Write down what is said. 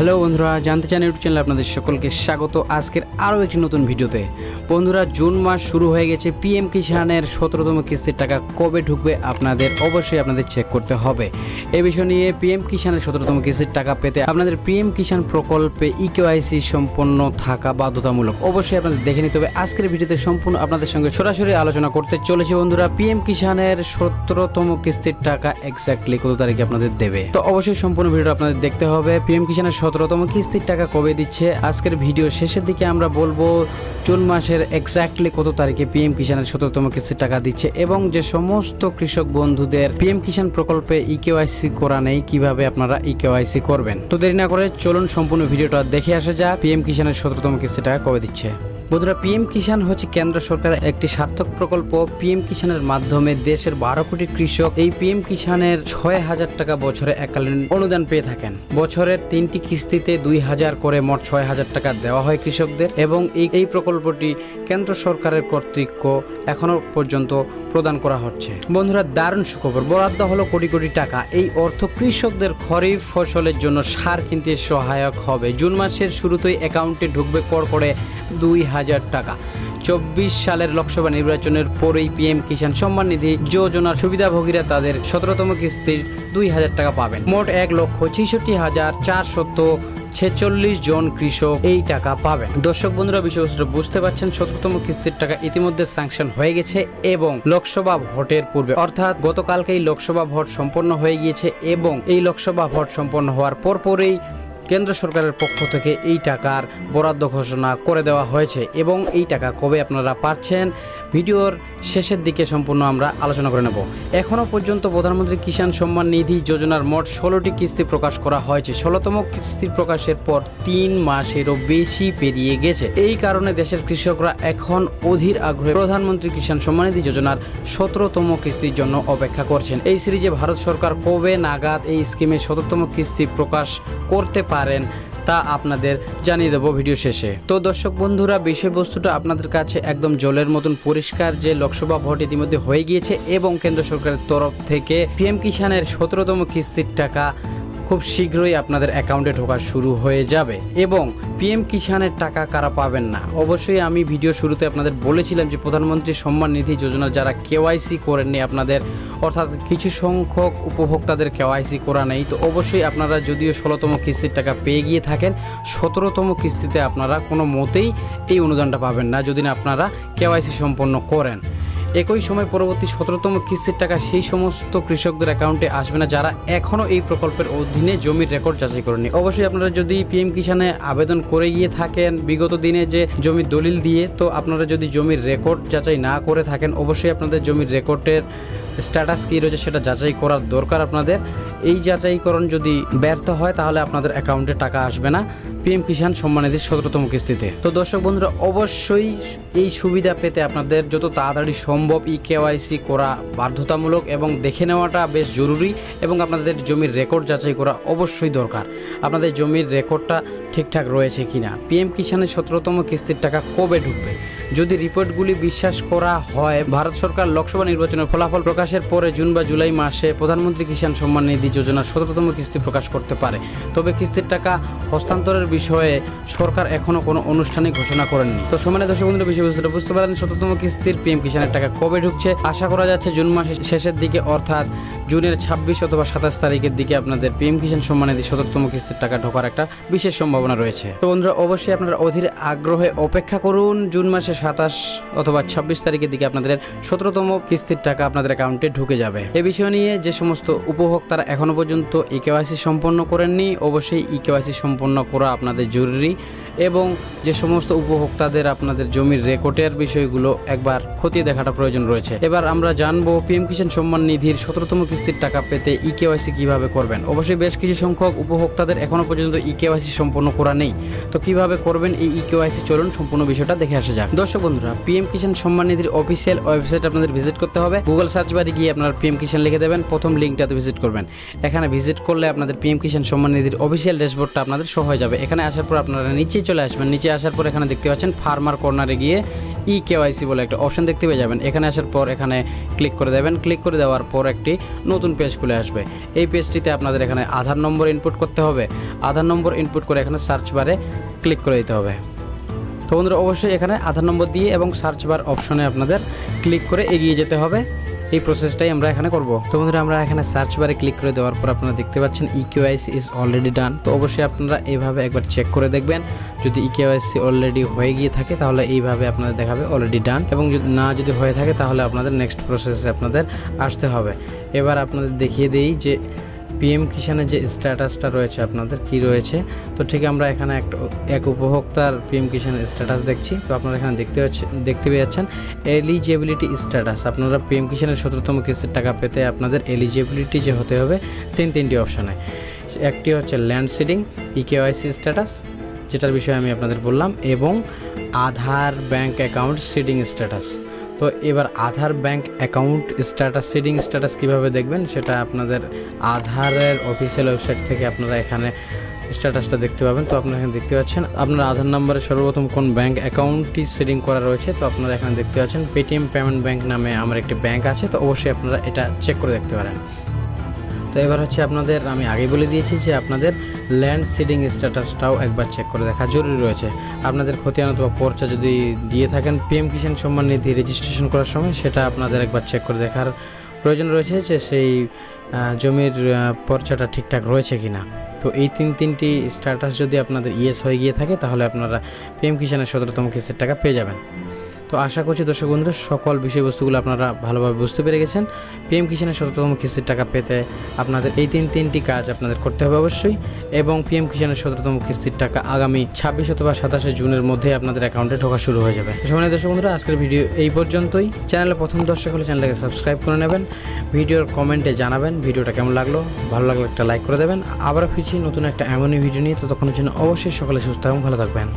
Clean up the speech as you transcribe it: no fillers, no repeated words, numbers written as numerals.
Hello বন্ধুরা, জানতে চান ইউটিউব চ্যানেলে আপনাদের সকলকে স্বাগত। আজকের আরও একটি নতুন ভিডিওতে। বন্ধুরা, জুন মাস শুরু হয়ে গেছে। পিএম কিষানের 17তম কিস্তির টাকা কবে ঢুকবে আপনাদের অবশ্যই চেক করতে হবে। এই বিষয় নিয়ে পিএম কিষানের 17তম কিস্তির টাকা পেতে আপনাদের পিএম কিষান প্রকল্পে ইকেওয়াইসি সম্পন্ন থাকা বাধ্যতামূলক। অবশ্যই আপনাদের দেখে নিতে হবে। আজকের ভিডিওতে সম্পূর্ণ আপনাদের সঙ্গে সরাসরি আলোচনা করতে চলেছে। বন্ধুরা, পিএম কিষানের 17তম কিস্তির টাকা এক্স্যাক্টলি কত তারিখে আপনাদের দেবে, তো অবশ্যই সম্পূর্ণ ভিডিও আপনাদের দেখতে হবে। পিএম কিষানের 17তম কিস্তির টাকা কবে দিচ্ছে আজকের ভিডিও শেষের দিকে আমরা বলবো জুন মাসের এক্স্যাক্টলি কত তারিখে পিএম কিষানের 17তম কিস্তির টাকা দিচ্ছে এবং যে সমস্ত কৃষক বন্ধুদের পিএম কিষান প্রকল্পে ইকেওয়াইসি করা নেই কিভাবে আপনারা ইকেওয়াইসি করবেন। তো দেরি না করে চলুন সম্পূর্ণ ভিডিওটা দেখে আসা যাক পিএম কিষানের 17তম কিস্তির টাকা কবে দিচ্ছে। বন্ধুরা, পিএম কিষান হচ্ছে কেন্দ্র সরকারের একটি সার্থক প্রকল্প। পিএম কিষানের মাধ্যমে দেশের 12 কোটি কৃষক এই পিএম কিষানের 6,000 টাকা বছরে এককালীন অনুদান পেয়ে থাকেন। বছরের 3টি কিস্তিতে 2,000 করে মোট 6,000 টাকা দেওয়া হয় কৃষকদের এবং এই প্রকল্পটি কেন্দ্র সরকারের কর্তৃক এখনো পর্যন্ত প্রদান করা হচ্ছে। বন্ধুরা, দারুণ সুখবর, বরাদ্দ হলো কোটি কোটি টাকা। এই অর্থ কৃষকদের খরিফ ফসলের জন্য সার কিনতে সহায়ক হবে। জুন মাসের শুরুতেই অ্যাকাউন্টে ঢুকবে করে 2,000 টাকা। 24 সালের লোকসভা নির্বাচনের পরেই পিএম কিষান সম্মান নিধি যোজনার সুবিধাভোগীরা তাদের 17তম কিস্তির 2,000 টাকা পাবেন। মোট 1,66,446 জন কৃষক এই টাকা পাবেন। দর্শক বন্ধুরা, বিষয়বস্তু বুঝতে পারছেন। 17তম কিস্তির টাকা ইতিমধ্যে স্যাংশন হয়ে গেছে এবং লোকসভা ভোটের পূর্বে অর্থাৎ গতকালকেই লোকসভা ভোট সম্পন্ন হয়ে গিয়েছে এবং এই লোকসভা ভোট সম্পন্ন হওয়ার পরপরই কেন্দ্র সরকারের পক্ষ থেকে এই টাকার বরাদ্দ ঘোষণা করে দেওয়া হয়েছে এবং এই টাকা কবে আপনারা পাচ্ছেন ভিডিওর শেষের দিকে সম্পূর্ণ আমরা আলোচনা করে নেব। এখনো পর্যন্ত প্রধানমন্ত্রী কিষাণ সম্মান নিধি যোজনার মোট 16টি কিস্তি প্রকাশ করা হয়েছে। 16তম কিস্তি প্রকাশের পর 3 মাসেরও বেশি পেরিয়ে গেছে। এই কারণে দেশের কৃষকরা এখন অধীর আগ্রহে প্রধানমন্ত্রী কিষাণ সম্মান নিধি যোজনার 17তম কিস্তির জন্য অপেক্ষা করছেন। এই সিরিজে ভারত সরকার কবে নাগাদ এই স্কিমে 17তম কিস্তি প্রকাশ করতে পারেন তা আপনাদের জানিয়ে দেবো ভিডিও শেষে। তো দর্শক বন্ধুরা, বিষয়বস্তুটা আপনাদের কাছে একদম জলের মতন পরিষ্কার যে লোকসভা ভোট ইতিমধ্যে হয়ে গিয়েছে এবং কেন্দ্র সরকারের তরফ থেকে পিএম কিষানের 17তম কিস্তির টাকা খুব শীঘ্রই আপনাদের অ্যাকাউন্টে ঢোকা শুরু হয়ে যাবে। এবং পিএম কিষানের টাকা কারা পাবেন না, অবশ্যই আমি ভিডিও শুরুতে আপনাদের বলেছিলাম যে প্রধানমন্ত্রী সম্মান নিধি যোজনা যারা কেওয়াইসি করেননি আপনাদের অর্থাৎ কিছু সংখ্যক উপভোক্তাদের কেওয়াইসি করা নেই, তো অবশ্যই আপনারা যদিও 16তম কিস্তির টাকা পেয়ে গিয়ে থাকেন 17তম কিস্তিতে আপনারা কোনো মতেই এই অনুদানটা পাবেন না যদি না আপনারা কেওয়াইসি সম্পন্ন করেন। একই সময় পরবর্তী 17তম কিস্তির টাকা সেই সমস্ত কৃষকদের অ্যাকাউন্টে আসবে না যারা এখনও এই প্রকল্পের অধীনে জমির রেকর্ড যাচাই করেনি। অবশ্যই আপনারা যদি পিএম কিষানে আবেদন করে গিয়ে থাকেন বিগত দিনে যে জমির দলিল দিয়ে, তো আপনারা যদি জমির রেকর্ড যাচাই না করে থাকেন অবশ্যই আপনাদের জমির রেকর্ডের স্ট্যাটাস কী রয়েছে সেটা যাচাই করার দরকার আপনাদের। এই যাচাইকরণ যদি ব্যর্থ হয় তাহলে আপনাদের অ্যাকাউন্টে টাকা আসবে না পিএম কিষাণ সম্মান নিধির 17তম কিস্তিতে। তো দর্শক বন্ধুরা, অবশ্যই এই সুবিধা পেতে আপনাদের যত তাড়াতাড়ি সম্ভব ইকেওয়াইসি করা বাধ্যতামূলক এবং দেখে নেওয়াটা বেশ জরুরি এবং আপনাদের জমির রেকর্ড যাচাই করা অবশ্যই দরকার আপনাদের জমির রেকর্ডটা ঠিকঠাক রয়েছে কিনা। পিএম কিষাণের 17তম কিস্তির টাকা কবে ঢুকবে, যদি রিপোর্টগুলি বিশ্বাস করা হয় ভারত সরকার লোকসভা নির্বাচনের ফলাফল প্রকাশের পরে জুন বা জুলাই মাসে প্রধানমন্ত্রী কিষাণ সম্মান নিধি যোজনার 17তম কিস্তি প্রকাশ করতে পারে। তবে কিস্তির টাকা হস্তান্তরের বিষয়ে সরকার এখনো কোনো আনুষ্ঠানিক ঘোষণা করেননি। তো সম্মানিত দর্শক বন্ধুরা, বিষয়বস্তুটা বুঝতে পারেন 17তম কিস্তির পিএম কিষাণের টাকা কবে ঢুকছে। আশা করা যাচ্ছে জুন মাসের শেষের দিকে অর্থাৎ জুনের 26 অথবা 27 তারিখের দিকে আপনাদের পিএম কিষাণ সম্মান নিধি 17তম কিস্তির টাকা ঢোকার একটা বিশেষ সম্ভাবনা রয়েছে। তো বন্ধুরা, অবশ্যই আপনারা অধীর আগ্রহে অপেক্ষা করুন। জুন মাসের 27 অথবা 26 তারিখের দিকে আপনাদের 17তম কিস্তির টাকা আপনাদের অ্যাকাউন্টে ঢুকে যাবে। এ বিষয় নিয়ে যে সমস্ত উপভোক্তারা এখনো পর্যন্ত ইকেওয়াইসি সম্পন্ন করেননি অবশ্যই ইকেওয়াইসি সম্পন্ন করা আপনাদের জরুরি এবং যে সমস্ত উপভোক্তাদের আপনাদের জমির রেকর্ডের বিষয়গুলো একবার খতিয়ে দেখাটা প্রয়োজন রয়েছে। এবার আমরা জানবো পিএম কিষাণ সম্মান নিধির 17তম কিস্তির টাকা পেতে ইকেওয়াইসি কিভাবে করবেন। অবশ্যই বেশ কিছু সংখ্যক উপভোক্তাদের এখনো পর্যন্ত ইকেওয়াইসি সম্পন্ন করা নেই, তো কিভাবে করবেন এই ইকেওয়াইসি চলুন সম্পূর্ণ বিষয়টা দেখে আসা যাক। দর্শক বন্ধুরা, PM Kisan Samman নিধির official website আপনাদের ভিজিট করতে হবে। গুগল সার্চ বারে গিয়ে আপনার পিএম কিষাণ লিখে দেবেন, প্রথম লিঙ্কটাতে ভিজিট করবেন। এখানে ভিজিট করলে আপনাদের পিএম কিষাণ সম্মান নিধির অফিসিয়াল ড্যাশবোর্ডটা আপনাদের শো হয়ে যাবে। এখানে আসার পর আপনারা নিচে চলে আসবেন। নিচে আসার পর এখানে দেখতে পাচ্ছেন ফার্মার কর্নারে গিয়ে KYC বলে একটা অপশন দেখতে পেয়ে যাবেন। এখানে আসার পর এখানে ক্লিক করে দেবেন। ক্লিক করে দেওয়ার পর একটি নতুন পেজ খুলে আসবে। এই পেজটিতে আপনাদের এখানে আধার নম্বর ইনপুট করতে হবে। আধার নম্বর ইনপুট করে এখানে সার্চ বারে ক্লিক করে দিতে হবে। তো বন্ধুরা অবশ্যই এখানে আধার নম্বর দিয়ে এবং সার্চ বার অপশনে আপনাদের ক্লিক করে এগিয়ে যেতে হবে। এই প্রসেসটাই আমরা এখানে করব। তো বন্ধুরা আমরা এখানে সার্চ বারে ক্লিক করে দেওয়ার পর আপনারা দেখতে পাচ্ছেন KYC ইজ অলরেডি ডান। তো অবশ্যই আপনারা এইভাবে একবার চেক করে দেখবেন। যদি KYC অলরেডি হয়ে গিয়ে থাকে তাহলে এইভাবে আপনাদের দেখাবে অলরেডি ডান, এবং যদি হয়ে থাকে তাহলে আপনাদের নেক্সট প্রসেসে আপনাদের আসতে হবে। এবার আপনাদের দেখিয়ে দেই যে PM কিষানের যে স্ট্যাটাসটা রয়েছে আপনাদের কি রয়েছে। তো ঠিক আমরা এখানে এক উপভোক্তার PM কিষানের স্ট্যাটাস দেখছি। তো আপনারা এখানে দেখতে পেয়ে যাচ্ছেন এলিজিবিলিটি স্ট্যাটাস। আপনারা PM কিষানের 17তম কিস্তির টাকা পেতে আপনাদের এলিজিবিলিটি যে হতে হবে তিনটি অপশানে। একটি হচ্ছে ল্যান্ড সিডিং, KYC স্ট্যাটাস যেটার বিষয়ে আমি আপনাদের বললাম, এবং Aadhaar bank account seeding status. তো এবার Aadhaar bank account status seeding status কীভাবে দেখবেন সেটা আপনাদের আধারের অফিসিয়াল ওয়েবসাইট থেকে আপনারা এখানে স্ট্যাটাসটা দেখতে পাবেন। তো আপনারা এখানে দেখতে পাচ্ছেন আপনার আধার নম্বরে সর্বপ্রথম কোন ব্যাংক অ্যাকাউন্টটি সিডিং করা রয়েছে। তো আপনারা এখানে দেখতে পাচ্ছেন পেটিএম পেমেন্ট ব্যাংক নামে আমার একটি ব্যাংক আছে। তো অবশ্যই আপনারা এটা চেক করে দেখতে পারেন। তো এবার হচ্ছে আপনাদের আমি আগে বলে দিয়েছি যে আপনাদের ল্যান্ড সিডিং স্ট্যাটাসটাও একবার চেক করে দেখা জরুরি রয়েছে। আপনাদের খতিয়ান অথবা পর্চা যদি দিয়ে থাকেন PM কিষাণ সম্মান নিধি রেজিস্ট্রেশন করার সময় সেটা আপনাদের একবার চেক করে দেখার প্রয়োজন রয়েছে যে সেই জমির পর্চাটা ঠিকঠাক রয়েছে কিনা। তো এই তিনটি স্ট্যাটাস যদি আপনাদের ইয়েস হয়ে গিয়ে থাকে তাহলে আপনারা PM কিষাণের 17তম কিস্তির টাকা পেয়ে যাবেন। তো আশা করছি দর্শক বন্ধুরা সকল বিষয়বস্তুগুলো আপনারা ভালোভাবে বুঝতে পেরে গেছেন। PM কিষাণের 17তম কিস্তির টাকা পেতে আপনাদের এই তিনটি কাজ আপনাদের করতে হবে অবশ্যই, এবং PM কিষাণের 17তম কিস্তির টাকা আগামী 26 অথবা 27 জুনের মধ্যে আপনাদের অ্যাকাউন্টে ঢোকা শুরু হয়ে যাবে। সম্মানিত দর্শক বন্ধুরা আজকের ভিডিও এই পর্যন্তই। চ্যানেলে প্রথম দর্শক হলে চ্যানেলটাকে সাবস্ক্রাইব করে নেবেন, ভিডিওর কমেন্টে জানাবেন ভিডিওটা কেমন লাগলো, ভালো লাগলে একটা লাইক করে দেবেন। আবারও ফিরছি নতুন একটা এমনই ভিডিও নিয়ে। ততক্ষণের জন্য অবশ্যই সকলে সুস্থ এবং ভালো থাকবেন।